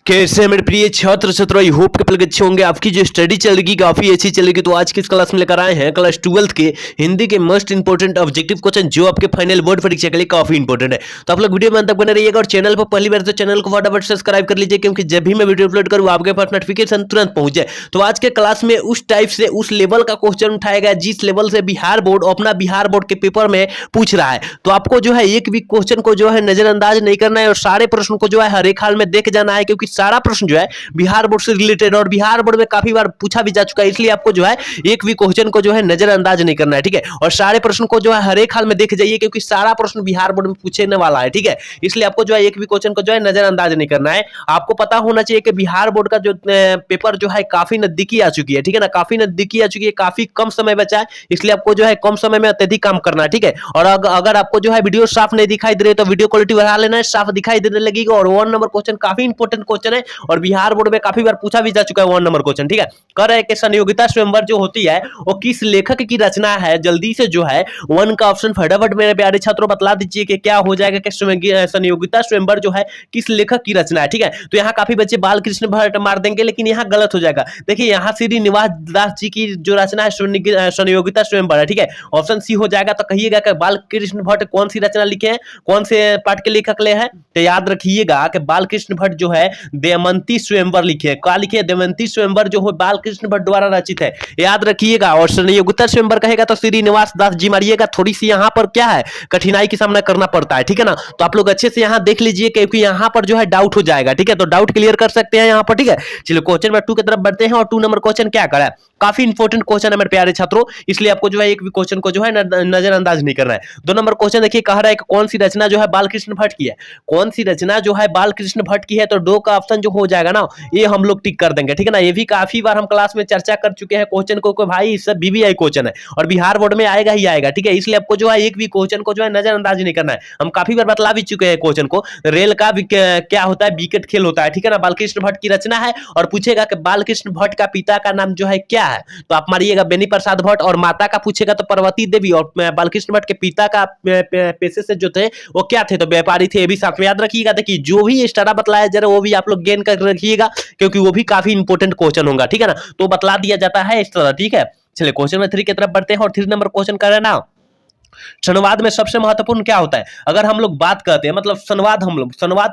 कैसे हैं मेरे प्रिय छात्र छात्रा, आई होप के अच्छे होंगे। आपकी जो स्टडी चलेगी काफी अच्छी चलेगी। तो आज की इस क्लास में लेकर आए हैं क्लास 12th के हिंदी के मोस्ट इंपोर्टेंट ऑब्जेक्टिव क्वेश्चन जो आपके फाइनल बोर्ड परीक्षा के लिए काफी इंपोर्टेंट है। तो आप लोग वीडियो में अंत तक बने रहिएगा और चैनल पर पहली बार तो चैनल को फटाफट सब्सक्राइब कर लीजिए, क्योंकि जब भी मैं वीडियो अपलोड करूँ आपके पास नोटिफिकेशन तुरंत पहुंच जाए। तो आज के क्लास में उस टाइप से उस लेवल का क्वेश्चन उठाया गया जिस लेवल से बिहार बोर्ड अपना बिहार बोर्ड के पेपर में पूछ रहा है। तो आपको जो है एक भी क्वेश्चन को जो है नजरअंदाज नहीं करना है और सारे प्रश्न को जो है हर एक हाल में देख जाना है, क्योंकि सारा प्रश्न जो है बिहार बोर्ड से रिलेटेड और बिहार बोर्ड में काफी बार पूछा भी जा चुका है। इसलिए आपको जो है एक भी क्वेश्चन को जो है नजरअंदाज नहीं करना है, ठीक है। और सारे प्रश्न को जो है हर एक हाल में देख जाइए, क्योंकि सारा प्रश्न बिहार बोर्ड में पूछने वाला है, ठीक है। इसलिए आपको जो है एक भी क्वेश्चन को जो है नजरअंदाज नहीं करना है। आपको पता होना चाहिए कि बिहार बोर्ड का जो पेपर जो है काफी नजदीकी आ चुकी है, ठीक है ना। काफी नजदीकी आ चुकी है, काफी कम समय बचा है, इसलिए आपको जो है कम समय में अत्यधिक काम करना है, ठीक है। और अगर आपको जो है वीडियो साफ नहीं दिखाई दे रही तो वीडियो क्वालिटी बढ़ा लेना है, साफ दिखाई देने लगेगी। और 1 नंबर क्वेश्चन काफी इंपोर्टेंट क्वेश्चन है और बिहार बोर्ड में काफी बार पूछा भी जा चुका है 1 नंबर क्वेश्चन, ठीक है। कह रहे हैं कि संयोगिता स्वयंवर जो होती है वो किस लेखक की रचना है। जल्दी से जो है 1 का ऑप्शन फटाफट मेरे प्यारे छात्रों बतला दीजिए कि क्या हो जाएगा कि संयोगिता स्वयंवर जो है किस लेखक की रचना है, ठीक है। तो यहाँ काफी बच्चे बाल कृष्ण भट्ट मार देंगे, लेकिन यहाँ गलत हो जाएगा। देखिए यहाँ श्रीनिवास दास जी की जो रचना है संयोगिता स्वयंवर है, ठीक है। ऑप्शन सी हो जाएगा। तो कहिएगा कि बाल कृष्ण भट्ट कौन सी रचना लिखे हैं, कौन से पाठ के लेखक ले हैं। तो याद रखिएगा कि बाल कृष्ण भट्ट जो है दमयंती स्वयंवर लिखे हैं। क्या लिखे? दमयंती स्वयंवर जो है बाल कृष्ण भट्ट द्वारा रचित है, याद रखिएगा। और संयोगिता स्वयंवर कहेगा तो श्रीनिवास दास जी मारिएगा। थोड़ी सी यहाँ पर क्या है कठिनाई का सामना करना पड़ता है, ठीक है ना। तो आप लोग अच्छे से यहाँ देख लीजिए, क्योंकि यहाँ पर जो है डाउट हो जाएगा, ठीक है। तो डाउट क्लियर कर सकते हैं यहाँ पर, ठीक है। चलिए क्वेश्चन नंबर 2 की तरफ बढ़ते हैं। और 2 नंबर क्वेश्चन क्या करा है, काफी इंपोर्टेंट क्वेश्चन है मेरे प्यारे छात्रों, इसलिए आपको जो है एक भी क्वेश्चन को जो है नजरअंदाज नहीं करना है। 2 नंबर क्वेश्चन देखिए, कह रहा है कि कौन सी रचना जो है बालकृष्ण भट्ट की है। कौन सी रचना जो है बालकृष्ण भट्ट की है, तो 2 का ऑप्शन जो हो जाएगा ना, ये हम लोग टिक कर देंगे, ठीक है ना। ये भी काफी बार हम क्लास में चर्चा कर चुके हैं क्वेश्चन को, भाई इससे बीबीआई क्वेश्चन है और बिहार बोर्ड में आएगा ही आएगा, ठीक है। इसलिए आपको जो है एक भी क्वेश्चन को जो है नजरअंदाज नहीं करना है। हम काफी बार बतला भी चुके हैं क्वेश्चन को। रेल का क्या होता है, विकेट खेल होता है, ठीक है ना। बालकृष्ण भट्ट की रचना है और पूछेगा कि बालकृष्ण भट्ट का पिता का नाम जो है क्या है, तो आप मारिएगा बेनी प्रसाद भट्ट। और माता का पूछेगा तो पार्वती देवी। और बालकृष्ण भट्ट के पिता का पेशे से जो थे वो क्या थे, तो व्यापारी थे। ये भी साथ में याद रखिएगा। देखिए जो भी एक्स्ट्रा बतलाया जरा वो भी आप लोग गेन कर रखिएगा, क्योंकि वो भी काफी इंपोर्टेंट क्वेश्चन होगा, ठीक है ना। तो बतला दिया जाता है इस तरह, ठीक है। चलिए क्वेश्चन नंबर 3 की तरफ बढ़ते हैं। और 3 नंबर क्वेश्चन कर रहे हैं ना, संवाद में सबसे महत्वपूर्ण क्या होता है। अगर हम लोग बात करते हैं, मतलब संवाद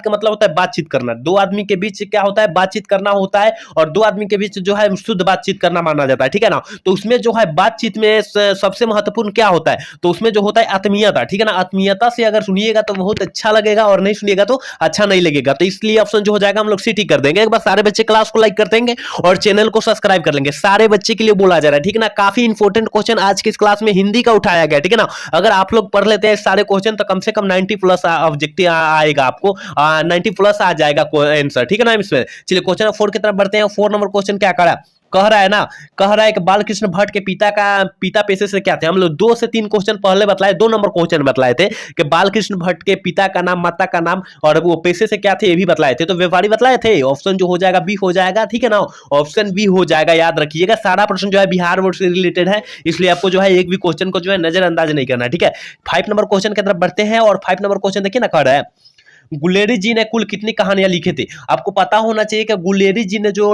का मतलब होता है बातचीत करना। 2 आदमी के बीच क्या होता है, बातचीत करना होता है। और 2 आदमी के बीच जो है शुद्ध बातचीत करना माना जाता है, ठीक है ना। तो उसमें जो है बातचीत में सबसे महत्वपूर्ण क्या होता है, तो उसमें जो होता है आत्मीयता, ठीक है ना। आत्मीयता से अगर सुनिएगा तो बहुत अच्छा लगेगा और नहीं सुनिएगा तो अच्छा नहीं लगेगा। तो इसलिए ऑप्शन जो हो जाएगा हम लोग सी टिक कर देंगे। एक बार सारे बच्चे क्लास को लाइक कर देंगे और चैनल को सब्सक्राइब कर लेंगे। सारे बच्चे के लिए बोला जा रहा है, ठीक है ना। काफी इंपोर्टेंट क्वेश्चन आज की इस क्लास में हिंदी का उठाया गया, ठीक है ना। अगर आप लोग पढ़ लेते हैं सारे क्वेश्चन तो कम से कम 90 प्लस ऑब्जेक्टिव आएगा, आपको 90 प्लस आ जाएगा आंसर, ठीक है ना। इसमें चलिए क्वेश्चन 4 की तरफ बढ़ते हैं। 4 नंबर क्वेश्चन क्या करा, कह रहा है ना, कह रहा है कि बालकृष्ण भट्ट के पिता पेशे से क्या थे। हम लोग 2 से 3 क्वेश्चन पहले बतलाए, 2 नंबर क्वेश्चन बतलाए थे कि बालकृष्ण भट्ट के पिता का नाम, माता का नाम और वो पेशे से क्या थे, ये भी बतलाए थे। तो व्यापारी बतलाए थे। ऑप्शन जो हो जाएगा बी हो जाएगा, ठीक है ना। ऑप्शन बी हो जाएगा, याद रखिएगा। सारा प्रश्न जो है बिहार बोर्ड से रिलेटेड है, इसलिए आपको जो है एक भी क्वेश्चन को जो है नजरअंदाज नहीं करना, ठीक है। 5 नंबर क्वेश्चन की तरफ बढ़ते हैं। और 5 नंबर क्वेश्चन देखिए ना, कह रहा है गुलेरी जी ने कुल कितनी कहानियां लिखे थे। आपको पता होना चाहिए कि गुलेरी जी ने जो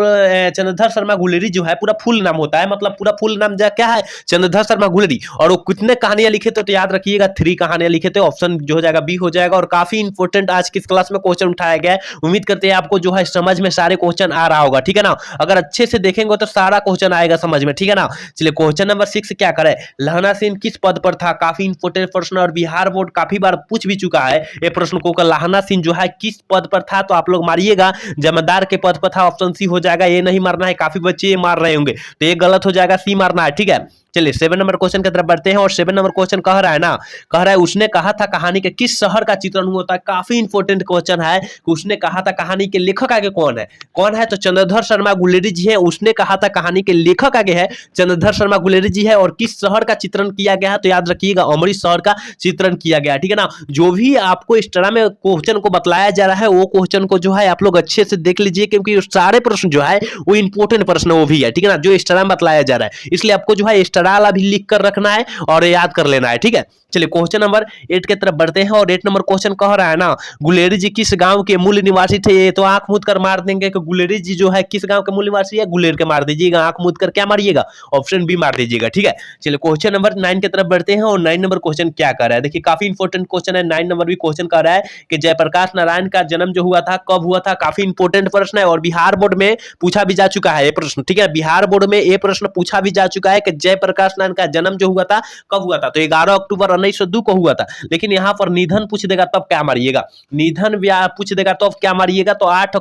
चंद्रधर शर्मा गुलेरी जो है पूरा फुल नाम होता है, मतलब पूरा फुल नाम क्या है, चंद्रधर शर्मा गुलेरी। और वो कितने कहानियां लिखे थे, तो याद रखिएगा 3 कहानियां लिखे थे। ऑप्शन जो हो जाएगा बी हो जाएगा। और काफी इंपोर्टेंट आज की इस क्लास में क्वेश्चन उठाया गया है। उम्मीद करते हैं आपको जो है समझ में सारे क्वेश्चन आ रहा होगा, ठीक है ना। अगर अच्छे से देखेंगे तो सारा क्वेश्चन आएगा समझ में, ठीक है ना। चलिए क्वेश्चन नंबर 6 क्या करे, लहना सिंह किस पद पर था। काफी इंपोर्टेंट प्रश्न और बिहार बोर्ड काफी बार पूछ भी चुका है ये प्रश्न को, लहना सिंह जो है किस पद पर था। तो आप लोग मारिएगा जमींदार के पद पर था। ऑप्शन सी हो जाएगा। ये नहीं मारना है, काफी बच्चे ये मार रहे होंगे, तो ये गलत हो जाएगा, सी मारना है, ठीक है। चलिए 7 नंबर क्वेश्चन की तरफ बढ़ते हैं। और 7 नंबर क्वेश्चन कह रहा है ना, कह रहा है उसने कहा था कहानी के किस शहर का चित्रण हुआ था। काफी इंपोर्टेंट क्वेश्चन है कि उसने कहा था कहानी के लेखक आगे कौन है, तो चंद्रधर शर्मा गुलेरी जी है। उसने कहा था कहानी के लेखक आगे है चंद्रधर शर्मा गुलेरी जी है। और किस शहर का चित्रण किया गया है, तो याद रखिएगा अमृत शहर का चित्रण किया गया, ठीक है ना। जो भी आपको इस तरह में क्वेश्चन को बतलाया जा रहा है वो क्वेश्चन को जो है आप लोग अच्छे से देख लीजिए, क्योंकि सारे प्रश्न जो है वो इंपोर्टेंट प्रश्न वो भी है, ठीक है ना, जो इस तरह में बतलाया जा रहा है। इसलिए आपको जो है इस अक्षराला भी लिख कर रखना है और याद कर लेना है, ठीक है। चलिए क्वेश्चन नंबर 8 की तरफ बढ़ते हैं और 8 नंबर क्वेश्चन कह रहा है ना, गुलेरी जी किस गांव के मूल निवासी थे? ये तो आंख मूंद कर मार देंगे कि गुलेरी जी जो है किस गांव के मूल निवासी है, गुलेर के मार दीजिएगा, आंख मूंद कर क्या मारिएगा, ऑप्शन बी मार दीजिएगा, ठीक है। चलिए क्वेश्चन नंबर 9 की तरफ बढ़ते हैं और 9 नंबर क्वेश्चन क्या कर रहा है, देखिए काफी इंपॉर्टेंट क्वेश्चन है। 9 नंबर भी क्वेश्चन कर रहा है कि जयप्रकाश नारायण का जन्म जो हुआ था कब हुआ था, काफी इंपॉर्टेंट प्रश्न है और बिहार बोर्ड में पूछा भी जा चुका है ये प्रश्न, ठीक है। बिहार बोर्ड में ये प्रश्न पूछा भी जा चुका है कि जयप्रकाश नारायण का जन्म जो हुआ था कब हुआ था, तो 11 अक्टूबर 1902 को हुआ था। लेकिन यहां पर निधन पूछ देगा तब क्या मारिएगा, निधन पूछ देगा तो अब क्या मारिएगा, तो 8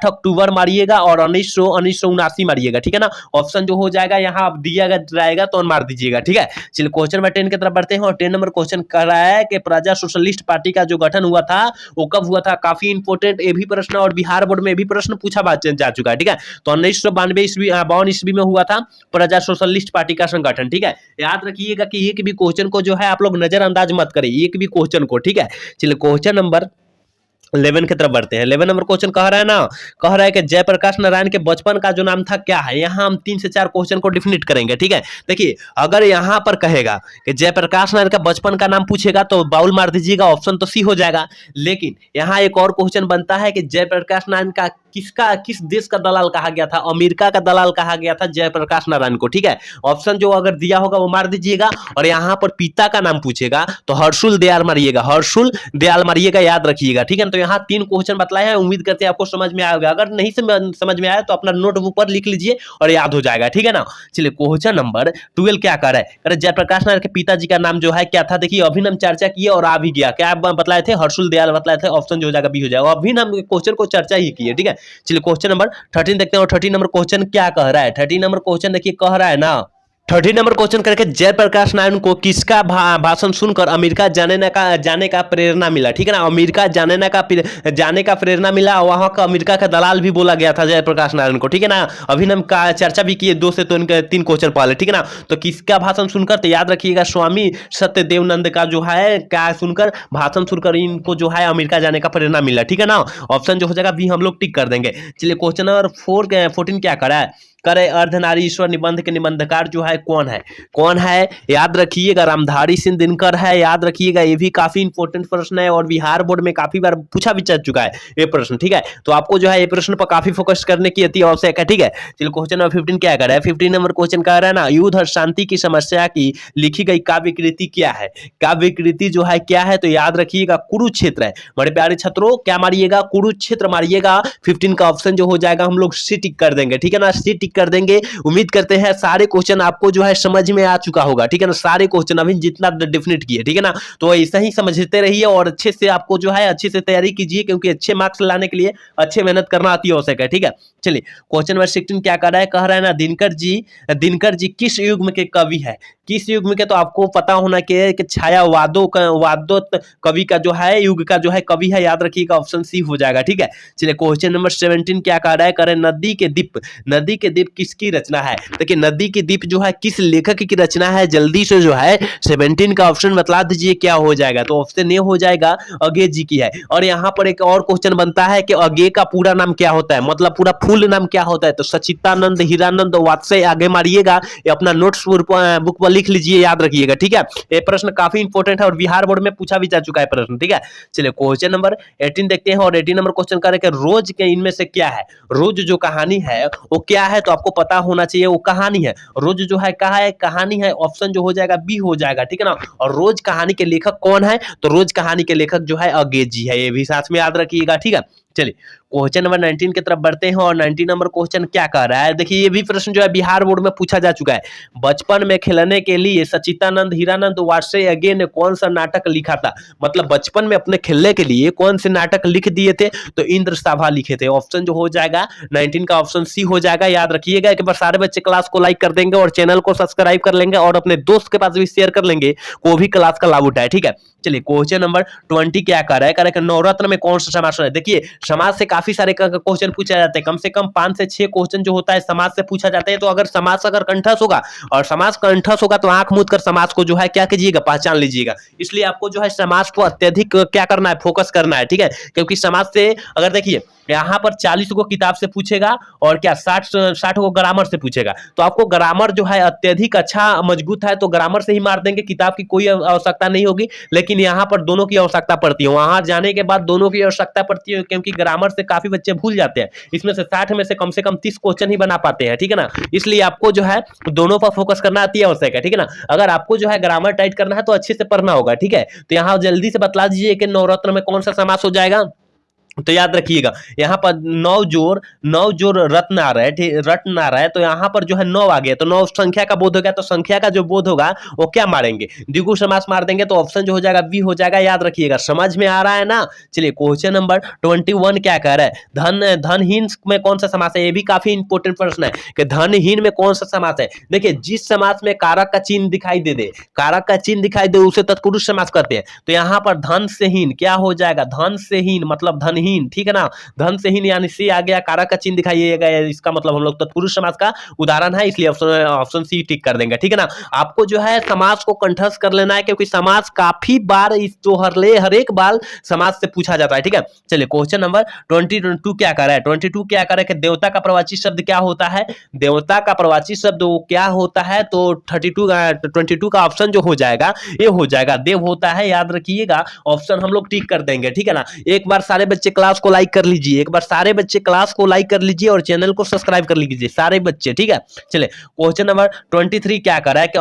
अक्टूबर मारिएगा और 1979 मारिएगा, ठीक है ना। ऑप्शन जो हो जाएगा यहां आप दिया जाएगा तो मार दीजिएगा, ठीक है। चलिए क्वेश्चन नंबर 10 की तरफ बढ़ते हैं और 10 नंबर क्वेश्चन कर रहा है कि प्रजा सोशलिस्ट पार्टी का जो गठन हुआ था वो कब हुआ था, काफी इंपॉर्टेंट ये भी प्रश्न और बिहार बोर्ड में भी प्रश्न पूछा जा चुका है, ठीक है। तो 1952 ईस्वी में हुआ था प्रजा सोशलिस्ट पार्टी का संगठन, ठीक है। याद रखिएगा कि एक भी क्वेश्चन को जो है आप लोग नजरअंदाज मत करें, एक भी क्वेश्चन को, ठीक है। चलिए क्वेश्चन नंबर 11 की तरफ बढ़ते हैं। 11 नंबर क्वेश्चन कह रहा है ना, कह रहा है कि जयप्रकाश नारायण के बचपन का जो नाम था क्या है। यहाँ हम 3 से 4 क्वेश्चन को डिफिनिट करेंगे, ठीक है। देखिए अगर यहाँ पर कहेगा कि जयप्रकाश नारायण का बचपन का नाम पूछेगा तो बाउल मार दीजिएगा, ऑप्शन तो सी हो जाएगा। लेकिन यहाँ एक और क्वेश्चन बनता है कि जयप्रकाश नारायण का किस देश का दलाल कहा गया था, अमेरिका का दलाल कहा गया था जयप्रकाश नारायण को, ठीक है। ऑप्शन जो अगर दिया होगा वो मार दीजिएगा और यहाँ पर पिता का नाम पूछेगा तो हर्षुल दयाल मारिएगा, हर्षुल दयाल मारिएगा, याद रखिएगा, ठीक है। तो यहाँ 3 क्वेश्चन बतलाए हैं, उम्मीद करते हैं आपको समझ में आएगा। अगर नहीं समझ में आया तो अपना नोटबुक पर लिख लीजिए और याद हो जाएगा, ठीक है ना। चलिए क्वेश्चन नंबर 12 क्या कर रहा है, जयप्रकाश नारायण के पिताजी का नाम जो है क्या था, देखिए अभी हम चर्चा किए और आ भी गया, क्या बतलाए थे, हर्षुल दयाल बतलाए थे, ऑप्शन जो हो जाएगा बी हो जाएगा। अभी हम क्वेश्चन को चर्चा ही किए, ठीक है। चलिए क्वेश्चन नंबर 13 देखते हैं और 13 नंबर क्वेश्चन क्या कह रहा है। 13 नंबर क्वेश्चन देखिए कह रहा है ना, 30 नंबर क्वेश्चन करके जयप्रकाश नारायण को किसका भाषण सुनकर अमेरिका जाने का प्रेरणा मिला, ठीक है ना। अमेरिका जाने का प्रेरणा मिला, वहां का अमेरिका का दलाल भी बोला गया था जयप्रकाश नारायण को, ठीक है ना। अभिनव का चर्चा भी किए 2 से 3 क्वेश्चन पहले, ठीक है ना। तो किसका भाषण सुनकर, तो याद रखिएगा स्वामी सत्यदेवानंद का जो है क्या सुनकर, भाषण सुनकर इनको जो है अमेरिका जाने का प्रेरणा मिला, ठीक है ना। ऑप्शन जो हो जाएगा बी हम लोग टिक कर देंगे। चलिए क्वेश्चन नंबर 14 क्या करा है, करे अर्धनारीश्वर निबंध के निबंधकार जो है कौन है, याद रखिएगा रामधारी सिंह दिनकर है, याद रखिएगा। ये भी काफी इंपॉर्टेंट प्रश्न है और बिहार बोर्ड में काफी बार पूछा भी जा चुका है ये प्रश्न, ठीक है। तो आपको जो है ये प्रश्न पर काफी फोकस करने की अति आवश्यक है, ठीक है। चलिए क्वेश्चन नंबर 15 क्या कर रहा है, 15 नंबर क्वेश्चन कह रहा है ना, युद्ध और शांति की समस्या की लिखी गई काव्य कृति क्या है, काव्य कृति जो है क्या है, तो याद रखिएगा कुरुक्षेत्र है। बड़े प्यारे छात्रों क्या मारिएगा, कुरुक्षेत्र मारिएगा। 15 का ऑप्शन जो हो जाएगा हम लोग सी टिक कर देंगे, ठीक है ना, सी कर देंगे। उम्मीद करते हैं सारे क्वेश्चन आपको जो है समझ में आ चुका होगा, ठीक है ना। सारे क्वेश्चन अभी जितना डेफिनेट किए, ठीक है ना। तो ऐसा ही समझते रहिए और अच्छे से आपको जो है अच्छे से तैयारी कीजिए, क्योंकि अच्छे मार्क्स लाने के लिए अच्छे मेहनत करना अति आवश्यक है, ठीक है। चलिए क्वेश्चन नंबर 16 क्या कर रहा है, कह रहा है ना, दिनकर जी किस युग के कवि है, किस युग में के, तो आपको पता होना कि छायावादों कवि का जो है युग का जो है कवि है, याद रखिएगा ऑप्शन सी हो जाएगा, ठीक है। चलिए क्वेश्चन नंबर 17 क्या कह रहा है, करे नदी के दीप किसकी रचना है। देखिए नदी के दीप जो है किस लेखक की रचना है, जल्दी से जो है 17 का ऑप्शन बतला दीजिए क्या हो जाएगा, तो ऑप्शन ए हो जाएगा अगे जी की है। और यहाँ पर एक और क्वेश्चन बनता है कि अगे का पूरा नाम क्या होता है, मतलब पूरा फुल नाम क्या होता है, तो सचितानंद हीरानंद वात्स्य आगे मारिएगा, ये अपना नोट्स बुक पर लिख लीजिए, याद रखिएगा, ठीक है। ये प्रश्न काफी इंपॉर्टेंट है और बिहार बोर्ड में पूछा भी जा चुका है प्रश्न, ठीक है। चलिए क्वेश्चन नंबर 18 देखते हैं और 18 नंबर क्वेश्चन करें कि रोज के इनमें से क्या है, रोज जो कहानी है वो क्या है, तो आपको पता होना चाहिए वो कहानी है। रोज जो है कहा है कहानी है, ऑप्शन जो हो जाएगा बी हो जाएगा, ठीक है ना। और रोज कहानी के लेखक कौन है, तो रोज कहानी के लेखक जो है अगे जी है, ये भी साथ में याद रखिएगा, ठीक है। चलिए क्वेश्चन नंबर 19 की तरफ बढ़ते हैं और 19 नंबर क्वेश्चन क्या कह रहा है, देखिए ये भी प्रश्न जो है बिहार बोर्ड में पूछा जा चुका है। बचपन में खेलने के लिए सचितानंद हीरानंद वात्स्य अगे ने कौन सा नाटक लिखा था, मतलब बचपन में अपने खेलने के लिए कौन से नाटक लिख दिए थे, तो इंद्रसभा लिखे थे। ऑप्शन जो हो जाएगा 19 का ऑप्शन सी हो जाएगा, याद रखिएगा। एक बार सारे बच्चे क्लास को लाइक कर देंगे और चैनल को सब्सक्राइब कर लेंगे और अपने दोस्त के पास भी शेयर कर लेंगे, वो भी क्लास का लाभ उठाए, ठीक है। चलिए क्वेश्चन नंबर 20 क्या कर रहा है, नवरत्न में कौन सा समास है। देखिए समाज से काफी सारे क्वेश्चन पूछा जाता है, कम से कम 5 से 6 क्वेश्चन जो होता है समाज से पूछा जाता है। तो अगर समाज अगर कंठस्थ होगा और समाज कंठस्थ होगा तो आंख मूंद कर समाज को जो है क्या कीजिएगा, पहचान लीजिएगा। इसलिए आपको जो है समाज को अत्यधिक क्या करना है, फोकस करना है, ठीक है। क्योंकि समाज से अगर देखिए यहाँ पर 40 को किताब से पूछेगा और क्या 60 को ग्रामर से पूछेगा, तो आपको ग्रामर जो है अत्यधिक अच्छा मजबूत है तो ग्रामर से ही मार देंगे, किताब की कोई आवश्यकता नहीं होगी। लेकिन यहाँ पर दोनों की आवश्यकता पड़ती है, वहां जाने के बाद दोनों की आवश्यकता पड़ती है, क्योंकि ग्रामर से काफी बच्चे भूल जाते हैं। इसमें से 60 में से कम 30 क्वेश्चन ही बना पाते हैं, ठीक है ना। इसलिए आपको जो है दोनों पर फोकस करना अति आवश्यक है, ठीक है ना। अगर आपको जो है ग्रामर टाइट करना है तो अच्छे से पढ़ना होगा, ठीक है। तो यहाँ जल्दी से बतला दीजिए कि नवरत्न में कौन सा समास हो जाएगा। तो याद रखिएगा यहाँ पर 9 जोड़ रत्न आ रहा है, रत्न आ रहा है, तो यहाँ पर जो है 9 आ गया, तो 9 संख्या का बोध हो गया, तो संख्या का जो बोध होगा वो क्या मारेंगे, द्विगु समास मार देंगे। तो ऑप्शन जो हो जाएगा बी हो जाएगा, याद रखिएगा। समझ में आ रहा है ना। चलिए क्वेश्चन नंबर 21 क्या कह रहा है, धनहीन में कौन सा समास है। ये भी काफी इंपोर्टेंट प्रश्न है कि धनहीन में कौन सा समास है। देखिए जिस समास में कारक का चिन्ह दिखाई दे, कारक का चिन्ह दिखाई दे उसे तत्पुरुष समास कहते हैं। तो यहाँ पर धन से हीन क्या हो जाएगा, धन से हीन मतलब धनहीन, ठीक है ना। धन से हीन यानी से आ गया, कारक का चिन्ह दिखाइएगा, इसका मतलब हम लोग तत्पुरुष समास का उदाहरण है, इसलिए ऑप्शन सी टिक कर देंगे, ठीक है ना। आपको जो है समास को कंठस्थ कर लेना है, क्योंकि समास काफी बार इस जो हर एक बार समास से पूछा जाता है, ठीक है। चलिए क्वेश्चन नंबर 22 क्या कर रहा है, 22 क्या कर रहा है कि देवता का प्रवाची शब्द क्या होता है। देवता का प्रवाची शब्द वो क्या होता है, तो 22 का ऑप्शन जो हो जाएगा ये हो जाएगा देव होता है, याद रखिएगा। ऑप्शन हम लोग टिक कर देंगे, ठीक है ना। एक बार सारे बच्चे क्लास को लाइक कर लीजिए, एक बार सारे बच्चे क्लास को लाइक कर लीजिए और चैनल को सब्सक्राइब कर लीजिए सारे बच्चे, ठीक है। चलिए क्वेश्चन नंबर 23 क्या कर रहा है कि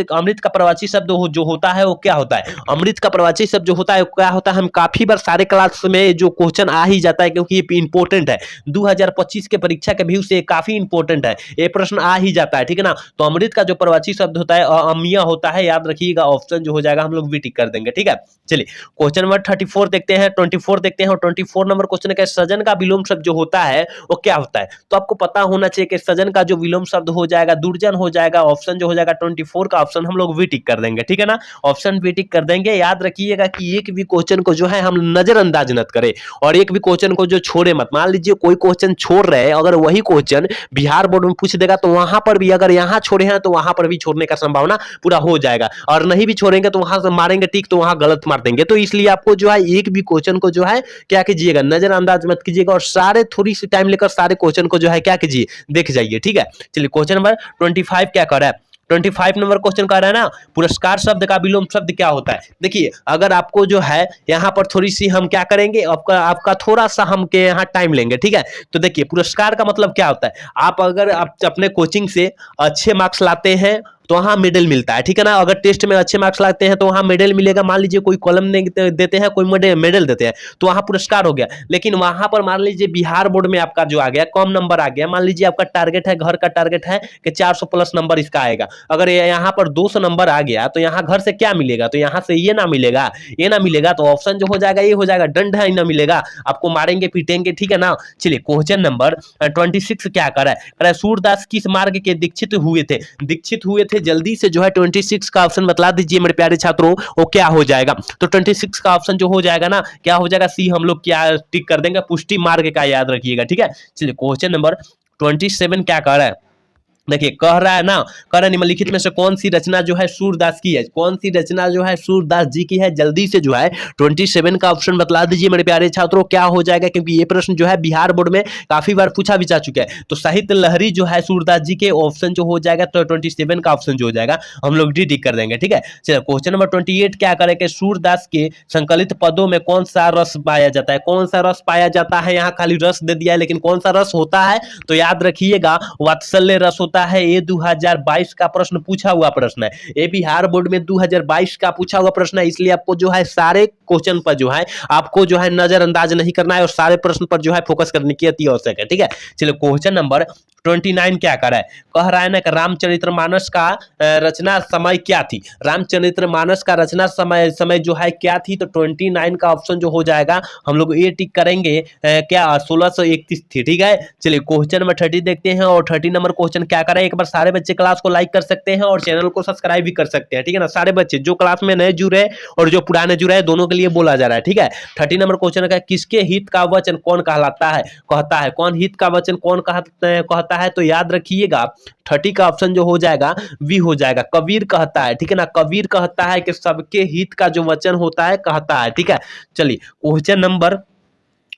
अमृत का प्रवाची शब्द जो होता है वो क्या होता है। अमृत का प्रवाची शब्द जो होता है वो क्या होता है, हम काफी बार सारे क्लास में जो क्वेश्चन आ ही जाता है, क्योंकि ये इंपॉर्टेंट है 2025 के परीक्षा के व्यू से काफी इंपॉर्टेंट है, ये प्रश्न आ ही जाता है, ठीक है ना। तो अमृत का जो प्रवाची शब्द होता है अमिया होता है, याद रखिएगा। ऑप्शन जो हो जाएगा हम लोग भी टिक कर देंगे, ठीक है। चलिए क्वेश्चन नंबर 34 देखते हैं, 24 देखते हैं। और 24 नंबर क्वेश्चन है सजन का विलोम शब्द जो होता है वो क्या होता है। तो आपको पता होना चाहिए कि सजन का जो विलोम शब्द हो जाएगा दुर्जन हो जाएगा। ऑप्शन जो हो जाएगा 24 का ऑप्शन हम लोग भी टिक कर देंगे, ठीक है ना। ऑप्शन भी टिक कर देंगे। याद रखिएगा कि एक भी क्वेश्चन को जो है हम नजरअंदाज मत करें और एक भी क्वेश्चन को जो छोड़े मत। मान लीजिए कोई क्वेश्चन छोड़ रहे हैं, अगर वही क्वेश्चन बिहार बोर्ड में पूछ देगा तो वहां पर भी अगर यहाँ छोड़े हैं तो वहां पर भी छोड़ने का संभावना पूरा हो जाएगा, और नहीं भी छोड़ेंगे तो वहां से मारेंगे टिक तो वहां गलत मार देंगे। तो इसलिए आपको जो है एक भी क्वेश्चन को जो है क्या कीजिएगा, नजरअंदाज मत कीजिएगा और सारे थोड़ी सी टाइम लेकर सारे क्वेश्चन को जो है क्या कीजिए, देख जाइए, ठीक है। चलिए क्वेश्चन नंबर 25 क्या कर रहा है, 25 नंबर क्वेश्चन कर रहा है ना, पुरस्कार शब्द का विलोम शब्द क्या होता है। देखिए अगर आपको जो है यहाँ पर थोड़ी सी हम क्या करेंगे, आपका थोड़ा सा हम के यहाँ टाइम लेंगे, ठीक है। तो देखिए पुरस्कार का मतलब क्या होता है, आप अगर आप अपने कोचिंग से अच्छे मार्क्स लाते हैं तो वहाँ मेडल मिलता है, ठीक है ना। अगर टेस्ट में अच्छे मार्क्स लाते हैं तो वहाँ मेडल मिलेगा। मान लीजिए कोई कॉलम देते हैं, कोई मेडल देते हैं, तो वहाँ पुरस्कार हो गया। लेकिन वहाँ पर मान लीजिए बिहार बोर्ड में आपका जो आ गया कम नंबर आ गया, मान लीजिए आपका टारगेट है, घर का टारगेट है कि 400 प्लस नंबर इसका आएगा, अगर यहाँ पर 200 नंबर आ गया तो यहाँ घर से क्या मिलेगा, तो यहाँ से ये ना मिलेगा, ये ना मिलेगा। तो ऑप्शन जो हो जाएगा ये हो जाएगा, दंड है ना मिलेगा, आपको मारेंगे पीटेंगे, ठीक है ना। चलिए क्वेश्चन नंबर 26 क्या कर रहा है, सूरदास किस मार्ग के दीक्षित हुए थे। जल्दी से जो है 26 का ऑप्शन बतला दीजिए मेरे प्यारे छात्रों, वो क्या हो जाएगा। तो 26 का ऑप्शन जो हो जाएगा ना, क्या हो जाएगा, सी हम लोग क्या टिक कर देंगे, पुष्टि मार्ग का, याद रखिएगा, ठीक है। चलिए क्वेश्चन नंबर 27 क्या कर रहा है, देखिए कह रहा है ना, कह रहा है निम्नलिखित में से कौन सी रचना जो है सूरदास की है, कौन सी रचना जो है सूरदास जी की है। जल्दी से जो है 27 का ऑप्शन बतला दीजिए मेरे प्यारे छात्रों, क्या हो जाएगा, क्योंकि ये प्रश्न जो है बिहार बोर्ड में काफी बार पूछा भी जा चुका है। तो साहित्य लहरी जो है सूरदास जी के, ऑप्शन जो हो जाएगा तो 27 का ऑप्शन जो हो जाएगा हम लोग डी टिक कर देंगे, ठीक है। चलिए क्वेश्चन नंबर 28 क्या करेंगे, सूरदास के संकलित पदों में कौन सा रस पाया जाता है, कौन सा रस पाया जाता है। यहाँ खाली रस दे दिया है, लेकिन कौन सा रस होता है, तो याद रखिएगा वात्सल्य रस होता है। ये 2022 का प्रश्न पूछा हुआ प्रश्न है, ये बिहार बोर्ड में 2022 का पूछा हुआ प्रश्न है। इसलिए आपको जो है सारे क्वेश्चन पर जो है आपको जो है नजरअंदाज नहीं करना है और सारे प्रश्न पर जो है फोकस करने की अति आवश्यक है, ठीक है। चलिए क्वेश्चन नंबर 29 क्या कर रहा है, कह रहा है ना कि रामचरितमानस का रचना समय क्या थी। रामचरितमानस का रचना समय जो है क्या थी, तो 29 का ऑप्शन जो हो जाएगा हम लोग ये टिक करेंगे क्या 1631 थी, ठीक है। चलिए क्वेश्चन नंबर 30 देखते हैं, और 30 नंबर क्वेश्चन क्या करें, एक बार सारे बच्चे क्लास को लाइक कर सकते हैं और चैनल को सब्सक्राइब भी कर सकते हैं, ठीक है ना। सारे बच्चे जो क्लास में नए जुड़े हैं और जो पुराने जुड़े हैं दोनों के लिए बोला जा रहा है, ठीक है। 30 नंबर क्वेश्चन का, किसके हित का वचन कौन कहलाता है, कहता है, कौन हित का वचन कौन कहता है, तो याद रखिएगा 30 का ऑप्शन जो हो जाएगा वी हो जाएगा, कबीर कहता है, ठीक है ना। कबीर कहता है कि सबके हित का जो वचन होता है कहता है, ठीक है। चलिए क्वेश्चन नंबर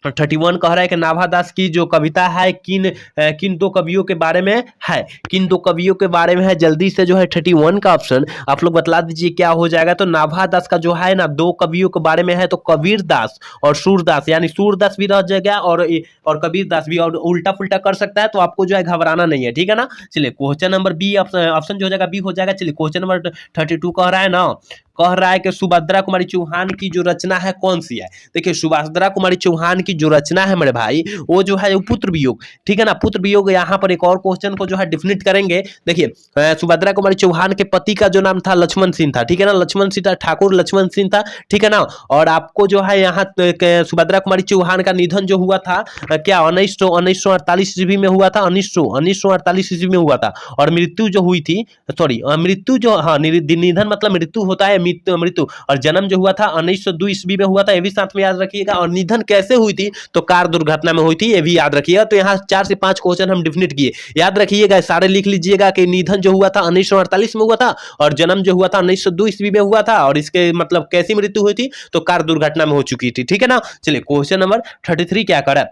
31 कह रहा है कि नाभादास की जो कविता है किन दो कवियों के बारे में है, किन दो कवियों के बारे में है। जल्दी से जो है 31 का ऑप्शन आप लोग बतला दीजिए क्या हो जाएगा। तो नाभादास का जो है ना दो कवियों के बारे में है, तो कबीर दास और सूरदास, यानी सूरदास भी रह जाएगा और कबीर दास भी, और उल्टा पुल्टा कर सकता है, तो आपको जो है घबराना नहीं है, ठीक है ना। चलिए क्वेश्चन नंबर बी ऑप्शन जो हो जाएगा बी हो जाएगा। चलिए क्वेश्चन नंबर 32 कह रहा है ना, कह रहा है कि सुभद्रा कुमारी चौहान की जो रचना है कौन सी है। देखिए सुभद्रा कुमारी चौहान की जो रचना है मेरे भाई वो जो है पुत्र वियोग, ठीक है ना। पुत्र वियोग, यहाँ पर एक और क्वेश्चन को जो है डिफिनेट करेंगे। देखिए सुभद्रा कुमारी चौहान के पति का जो नाम था लक्ष्मण सिंह था, ठीक है ना। लक्ष्मण सिंह था, ठाकुर लक्ष्मण सिंह था, ठीक है ना। और आपको जो है यहाँ सुभद्रा कुमारी चौहान का निधन जो हुआ था क्या 1948 ईस्वी में हुआ था, 1948 ईस्वी में हुआ था। और मृत्यु जो हुई थी, सॉरी मृत्यु जो, हाँ निधन मतलब मृत्यु होता है, मृत्यु, और जन्म जो हुआ था 1902 ईस्वी में हुआ था, ये भी साथ में याद रखिएगा। और निधन कैसे हुई थी, तो कार दुर्घटना में हुई थी, ये भी याद रखिएगा। तो यहाँ 4 से 5 क्वेश्चन हम डिफिनेट किए, याद रखिएगा, सारे लिख लीजिएगा कि निधन जो हुआ था 1948 में हुआ था और जन्म जो हुआ था 1902 ईस्वी में हुआ था, और इसके मतलब कैसी मृत्यु हुई थी, तो कार दुर्घटना में हो चुकी थी, ठीक है ना। चलिए क्वेश्चन नंबर 33 क्या करा,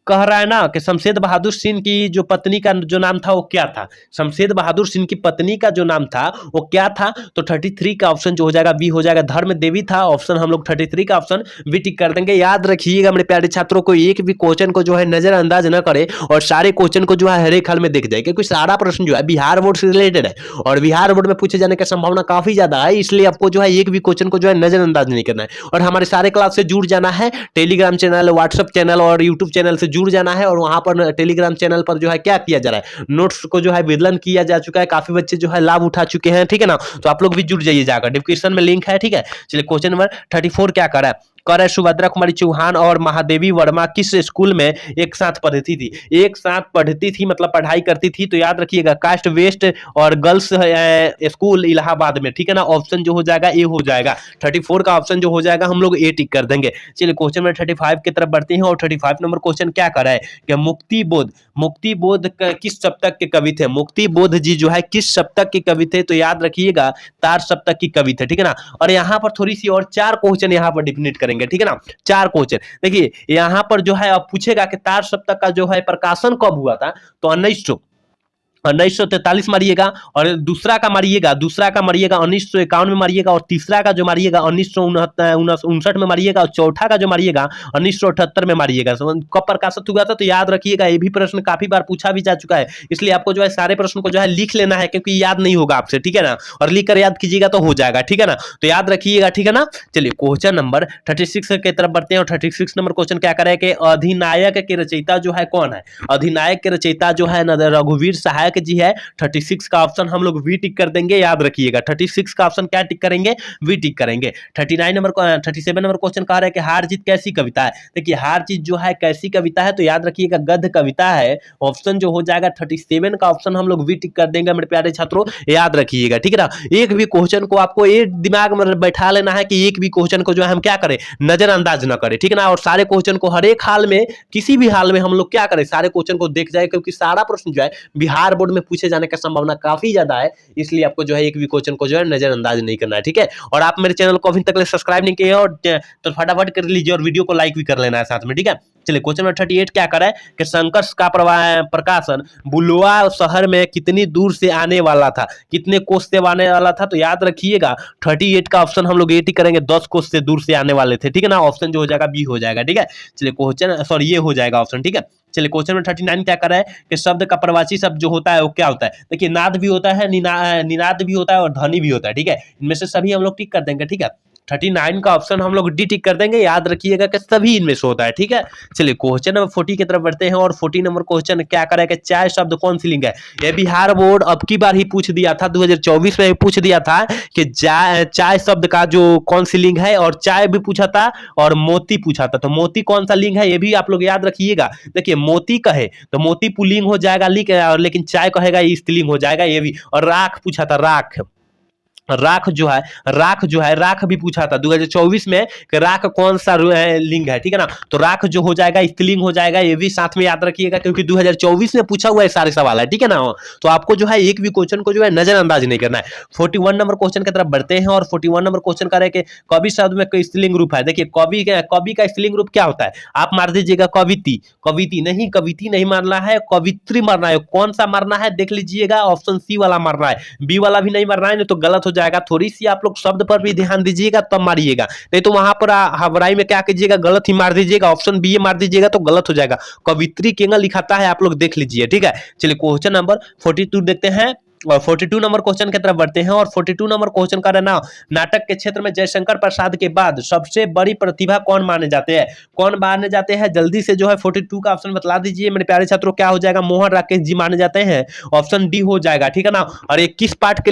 कह रहा है ना कि शमशेर बहादुर सिंह की जो पत्नी का जो नाम था वो क्या था। शमशेर बहादुर सिंह की पत्नी का जो नाम था वो क्या था, तो 33 का ऑप्शन जो हो जाएगा बी हो जाएगा, धर्म देवी था। ऑप्शन हम लोग 33 का ऑप्शन बी टिक कर देंगे। याद रखिएगा मेरे प्यारे छात्रों को, एक भी क्वेश्चन को जो है नजरअंदाज न करे और सारे क्वेश्चन को जो है हर एक हाल में देख जाए, क्योंकि सारा प्रश्न जो है बिहार बोर्ड से रिलेटेड है और बिहार बोर्ड में पूछे जाने की संभावना काफी ज्यादा है, इसलिए आपको जो है एक भी क्वेश्चन को जो है नजरअंदाज नहीं करना है। और हमारे सारे क्लास से जुड़ जाना है, टेलीग्राम चैनल, व्हाट्सएप चैनल और यूट्यूब चैनल से जुड़ जाना है। और वहां पर टेलीग्राम चैनल पर जो है क्या किया जा रहा है, नोट्स को जो है वितरण किया जा चुका है, काफी बच्चे जो है लाभ उठा चुके हैं, ठीक है ना। तो आप लोग भी जुड़ जाइए जाकर, डिस्क्रिप्शन में लिंक है, ठीक है। चलिए क्वेश्चन नंबर 34 क्या कर रहा है, कह रहे सुभद्रा कुमारी चौहान और महादेवी वर्मा किस स्कूल में एक साथ पढ़ती थी, एक साथ पढ़ती थी मतलब पढ़ाई करती थी। तो याद रखिएगा कास्ट वेस्ट और गर्ल्स स्कूल इलाहाबाद में, ठीक है ना। ऑप्शन जो हो जाएगा ए हो जाएगा, 34 का ऑप्शन जो हो जाएगा हम लोग ए टिक कर देंगे। चलिए क्वेश्चन नंबर 35 की तरफ बढ़ते हैं और 35 नंबर क्वेश्चन क्या कर रहा है कि मुक्ति बोध किस सप्तक के कवि थे। मुक्ति बोध जी जो है किस सप्तक के कवि थे, तो याद रखिएगा तार सप्तक की कवि थे, ठीक है ना। और यहाँ पर थोड़ी सी और 4 क्वेश्चन यहाँ पर डिफिनेट करेंगे, ठीक है ना। 4 क्वेश्चन देखिए यहां पर जो है अब पूछेगा कि तार सप्तक का जो है प्रकाशन कब हुआ था, तो 1943 मारिएगा, और दूसरा का मारिएगा 1951 में मारिएगा, और तीसरा का जो मारिएगा 1959 में मारिएगा, और चौथा का जो मारिएगा 1978 में मारिएगा। कब प्रकाशित हुआ था, तो याद रखिएगा ये भी प्रश्न काफी बार पूछा भी जा चुका है, इसलिए आपको जो है सारे प्रश्न को जो है लिख लेना है, क्योंकि याद नहीं होगा आपसे, ठीक है ना। और लिख कर याद कीजिएगा तो हो जाएगा, ठीक है ना। तो याद रखिएगा, ठीक है ना। चलिए क्वेश्चन नंबर 36 की तरफ बढ़ते हैं और 36 नंबर क्वेश्चन क्या करें कि अधिनायक के रचयिता जो है कौन है। अधिनायक के रचयिता जो है रघुवीर सहायक जी है। 36 का ऑप्शन हम लोग वी टिक कर देंगे, याद रखिएगा 36 का ऑप्शन क्या टिक करेंगे, वी टिक करेंगे। 37 नंबर क्वेश्चन कह रहा है कि हार जीत कैसी कविता है। देखिए हार जीत जो है कैसी कविता है, तो याद रखिएगा गद्य कविता है। ऑप्शन जो हो जाएगा 37 का ऑप्शन हम लोग वी टिक कर देंगे मेरे प्यारे छात्रों, याद रखिएगा, ठीक है ना। एक भी क्वेश्चन को आपको एक दिमाग में बैठा लेना है कि एक भी क्वेश्चन को जो है हम क्या करें, नजरअंदाज न करें, ठीक है ना। और सारे क्वेश्चन को हर एक हाल में, किसी भी हाल में हम लोग क्या करें, सारे क्वेश्चन को देख जाए, क्योंकि सारा प्रश्न जो है बिहार बोर्ड में पूछे जाने का संभावना काफी ज्यादा है, इसलिए आपको जो है एक भी क्वेश्चन को जो है नजरअंदाज नहीं करना है, ठीक है। और आप मेरे चैनल को अभी तक सब्सक्राइब नहीं किए और तो फटाफट कर लीजिए और वीडियो को लाइक भी कर लेना है साथ में, ठीक है। चलिए क्वेश्चन नंबर 38 क्या कर रहा है कि संघर्ष का प्रकाशन बुलवा शहर में कितनी दूर से आने वाला था, कितने कोस से आने वाला था, तो याद रखिएगा 38 का ऑप्शन हम लोग ए टिक करेंगे, 10 कोस से दूर से आने वाले थे, ठीक है ना। ऑप्शन जो हो जाएगा बी हो जाएगा, ठीक है। चलिए क्वेश्चन सॉरी ये हो जाएगा ऑप्शन, ठीक है। चलिए क्वेश्चन नंबर 39 क्या कर रहा है कि शब्द का प्रवाची शब्द जो होता है वो क्या होता है। देखिए नाद भी होता है, निनाद भी होता है और ध्वनि भी होता है, ठीक है। इनमें से सभी हम लोग टिक कर देंगे, ठीक है। 39 का ऑप्शन हम लोग डी टिक कर देंगे। याद रखिएगा कि सभी इनमें से होता है, ठीक है। चलिए क्वेश्चन नंबर 40 की तरफ बढ़ते हैं और 40 नंबर क्वेश्चन क्या करेगा, चाय शब्द कौन सी लिंग है। ये बिहार बोर्ड अब की बार ही पूछ दिया था, 2024 में ही पूछ दिया था कि चाय शब्द का जो कौन सी लिंग है, और चाय भी पूछा था और मोती पूछा था। तो मोती कौन सा लिंग है ये भी आप लोग याद रखिएगा। देखिए मोती कहे तो मोती पुल्लिंग हो जाएगा लिंग, और लेकिन चाय कहेगा स्त्रीलिंग हो जाएगा ये भी। और राख पूछा था, राख जो है राख भी पूछा था 2024 में कि राख कौन सा लिंग है, ठीक है ना। तो राख जो हो जाएगा स्त्रीलिंग हो जाएगा, ये भी साथ में याद रखिएगा क्योंकि 2024 में पूछा हुआ है सारे सवाल है, ठीक है ना। तो आपको जो है एक भी क्वेश्चन को जो है नजरअंदाज नहीं करना है। 41 नंबर क्वेश्चन की तरफ बढ़ते हैं और 41 नंबर क्वेश्चन करें कि कवि शब्द में कोई स्त्रीलिंग रूप है। देखिए कवि का स्त्रीलिंग रूप क्या होता है, आप मार दीजिएगा कविती नहीं मारना है, कवित्री मारना है। कौन सा मारना है देख लीजिएगा, ऑप्शन सी वाला मारना है, बी वाला भी नहीं मारना है, नहीं तो गलत हो जाएगा। थोड़ी सी आप लोग शब्द पर भी ध्यान दीजिएगा तब मारिएगा, नहीं तो वहां पर हवराई में क्या कीजिएगा, गलत ही मार दीजिएगा, ऑप्शन बी मार दीजिएगा तो गलत हो जाएगा। कवित्री केंगा लिखाता है आप लोग देख लीजिए, ठीक है। चलिए क्वेश्चन नंबर 42 देखते हैं और 42 नंबर क्वेश्चन की तरफ बढ़ते हैं और 42 नंबर क्वेश्चन का रहना, नाटक के क्षेत्र में जयशंकर प्रसाद के बाद सबसे बड़ी प्रतिभा कौन माने जाते हैं। जल्दी से जो है 42 का ऑप्शन बतला दीजिए मेरे प्यारे छात्रों, क्या हो जाएगा, मोहन राकेश जी माने जाते हैं, ऑप्शन डी हो जाएगा, ठीक है ना। और ये किस पाठ के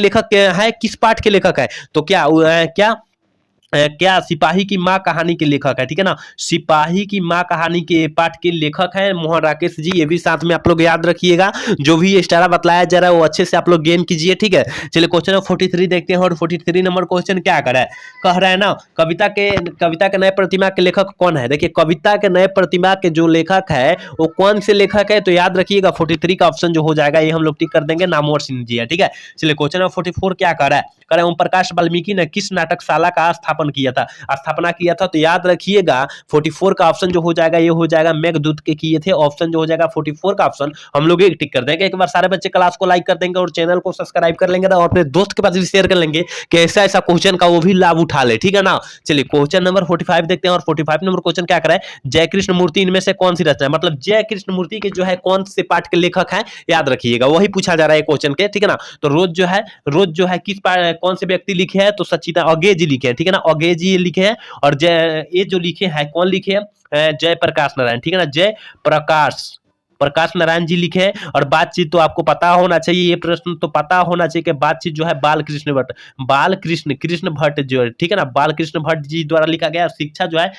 लेखक है, तो क्या सिपाही की माँ कहानी के लेखक है, ठीक है ना। सिपाही की माँ कहानी के पाठ के लेखक है मोहन राकेश जी, ये भी साथ में आप लोग याद रखिएगा। जो भी स्टारा बतलाया जा रहा है वो अच्छे से आप लोग गेन कीजिए, ठीक है। चलिए क्वेश्चन नंबर 43 देखते हैं और 43 नंबर क्वेश्चन क्या कह रहा है ना, कविता के नए प्रतिमा के लेखक कौन है। देखिए कविता के नए प्रतिमा के जो लेखक है वो कौन से लेखक है, तो याद रखिएगा 43 का ऑप्शन जो हो जाएगा ये हम लोग टिक कर देंगे, नामवर सिंह जी है, ठीक है। चलिए क्वेश्चन नंबर 44 क्या कह रहा है, ओम प्रकाश वाल्मीकि ने किस नाटकशाला का स्थापना किया था, तो याद रखिएगा 44 का ऑप्शन जो हो जाएगा ये हो जाएगा मेघदूत के किए थे। ऑप्शन जो हो जाएगा 44 का ऑप्शन हम लोग एक टिक कर देंगे। एक बार सारे बच्चे क्लास को लाइक कर देंगे और चैनल को सब्सक्राइब कर लेंगे और अपने दोस्त के पास भी शेयर कर लेंगे कि ऐसा क्वेश्चन का वो भी लाभ उठा ले, ठीक है ना। चलिए क्वेश्चन नंबर 45 देखते हैं और 45 नंबर क्वेश्चन क्या कराए, जय कृष्ण मूर्ति इनमें से कौन सी रचना है, मतलब जय कृष्ण मूर्ति के जो है कौन से पाठ के लेखक है, याद रखिएगा वही पूछा जा रहा है क्वेश्चन के, ठीक है ना। तो रोज जो है किस कौन से व्यक्ति लिखे हैं, तो सचिता अगे जी लिखे हैं, ठीक है ना, अगे जी लिखे हैं। और ये जो लिखे हैं कौन लिखे हैं, जय प्रकाश नारायण, ठीक है ना, जय प्रकाश नारायण जी लिखे हैं। और बातचीत तो आपको पता होना चाहिए, ये प्रश्न तो पता होना चाहिए कि बातचीत जो है कृष्ण भट्ट जो है, ठीक है ना, बालकृष्ण भट्ट जी द्वारा लिखा गया। शिक्षा जो है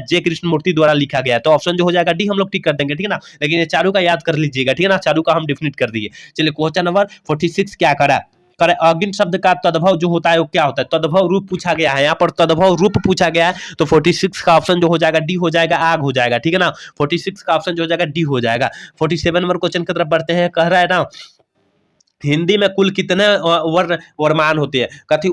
जय कृष्ण मूर्ति द्वारा लिखा गया। तो ऑप्शन जो हो जाएगा डी हम लोग टिक कर देंगे, ठीक है ना। लेकिन ये चारों का याद कर लीजिएगा, ठीक है ना, चारों का हम डेफिनेट कर दिए। चलिए क्वेश्चन नंबर 46 क्या करा, अग्नि शब्द का तद्भव जो होता है वो क्या होता है, तद्भव रूप पूछा गया है, यहाँ पर तद्भव रूप पूछा गया है। तो 46 का ऑप्शन जो हो जाएगा डी हो जाएगा, आग हो जाएगा, ठीक है ना। 46 का ऑप्शन जो हो जाएगा डी हो जाएगा। 47 नंबर क्वेश्चन की तरफ बढ़ते हैं, कह रहा है ना हिंदी में कुल कितने वर्मान होते हैं, कथी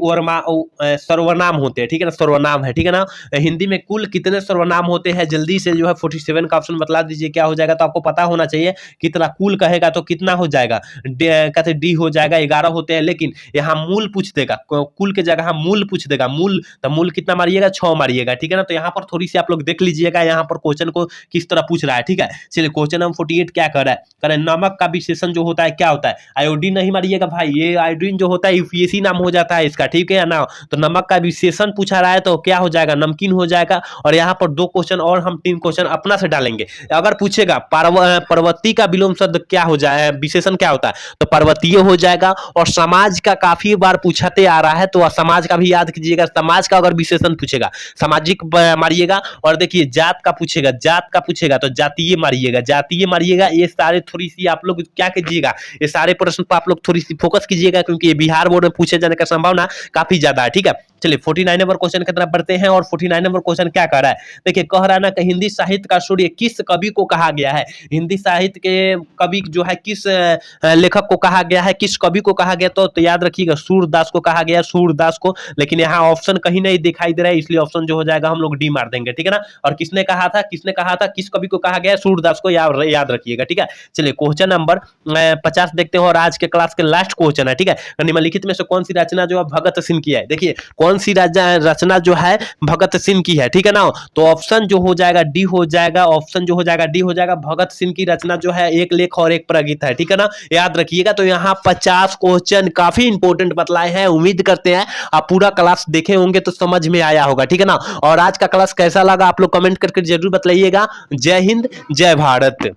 सर्वनाम होते हैं, ठीक है ना, सर्वनाम है, ठीक है ना। हिंदी में कुल कितने सर्वनाम होते हैं, जल्दी से जो है 47 का ऑप्शन बतला दीजिए क्या हो जाएगा। तो आपको पता होना चाहिए कितना कुल कहेगा तो कितना हो जाएगा, कहते डी हो जाएगा, 11 होते हैं। लेकिन यहाँ मूल पूछ देगा, कुल के जगह मूल पूछ देगा, मूल तो मूल कितना मारिएगा, 6 मारिएगा, ठीक है ना। तो यहाँ पर थोड़ी सी आप लोग देख लीजिएगा यहाँ पर क्वेश्चन को किस तरह पूछ रहा है, ठीक है। चलिए क्वेश्चन नंबर 48 क्या कर रहा है, नमक का विशेषण जो होता है क्या होता है, आयोडीन नहीं मारिएगा भाई, ये आयोडीन जो होता है यूपीएससी नाम हो जाता है इसका, ठीक है ना। तो नमक का विशेषण पूछा रहा है तो क्या हो जाएगा, नमकीन हो जाएगा। और यहाँ पर 2 क्वेश्चन और हम 3 क्वेश्चन अपना से डालेंगे। अगर पूछेगा पर्वतीय का विलोम शब्द क्या हो जाए, विशेषण क्या होता है, तो पर्वतीय हो जाएगा। और समाज का काफी बार पूछते आ रहा है तो समाज का भी याद कीजिएगा, समाज का अगर विशेषण पूछेगा सामाजिक मारिएगा। और देखिए जात का पूछेगा तो जातीय मारिएगा। ये सारे थोड़ी सी आप लोग क्या कीजिएगा, ये सारे प्रश्न पर आप लोग थोड़ी सी फोकस कीजिएगा क्योंकि ये बिहार बोर्ड में पूछे जाने का संभावना काफी ज्यादा है, ठीक है। चलिए 49 नंबर क्वेश्चन की तरफ बढ़ते हैं और 49 नंबर क्वेश्चन क्या कह रहा है, देखिए कह रहा है ना कि हिंदी साहित्य का सूर्य किस कवि को कहा गया है। हिंदी साहित्य के कवि जो है किस लेखक को कहा गया है, किस कवि को कहा गया, तो याद रखिएगा सूरदास को कहा गया, सूरदास को। लेकिन यहाँ ऑप्शन कहीं नहीं दिखाई दे रहा है, इसलिए ऑप्शन जो हो जाएगा हम लोग डी मार देंगे, ठीक है ना। और किसने कहा था किस कवि को कहा गया, सूरदास को याद रखिएगा, ठीक है। चलिए क्वेश्चन नंबर 50 देखते हैं और आज के क्लास के लास्ट क्वेश्चन है, ठीक है। निम्नलिखित में से कौन सी रचना जो है भगत सिंह की है, देखिए कौन कौन सी रचना जो है भगत सिंह की है, ठीक है ना। तो ऑप्शन जो हो जाएगा डी हो जाएगा, ऑप्शन जो हो जाएगा डी हो जाएगा। भगत सिंह की रचना जो है एक लेख और एक प्रगीत है, ठीक है ना, याद रखिएगा। तो यहाँ 50 क्वेश्चन काफी इंपॉर्टेंट बतलाए हैं। उम्मीद करते हैं आप पूरा क्लास देखे होंगे तो समझ में आया होगा, ठीक है ना। और आज का क्लास कैसा लगा आप लोग कमेंट करके जरूर बताइएगा। जय हिंद, जय भारत।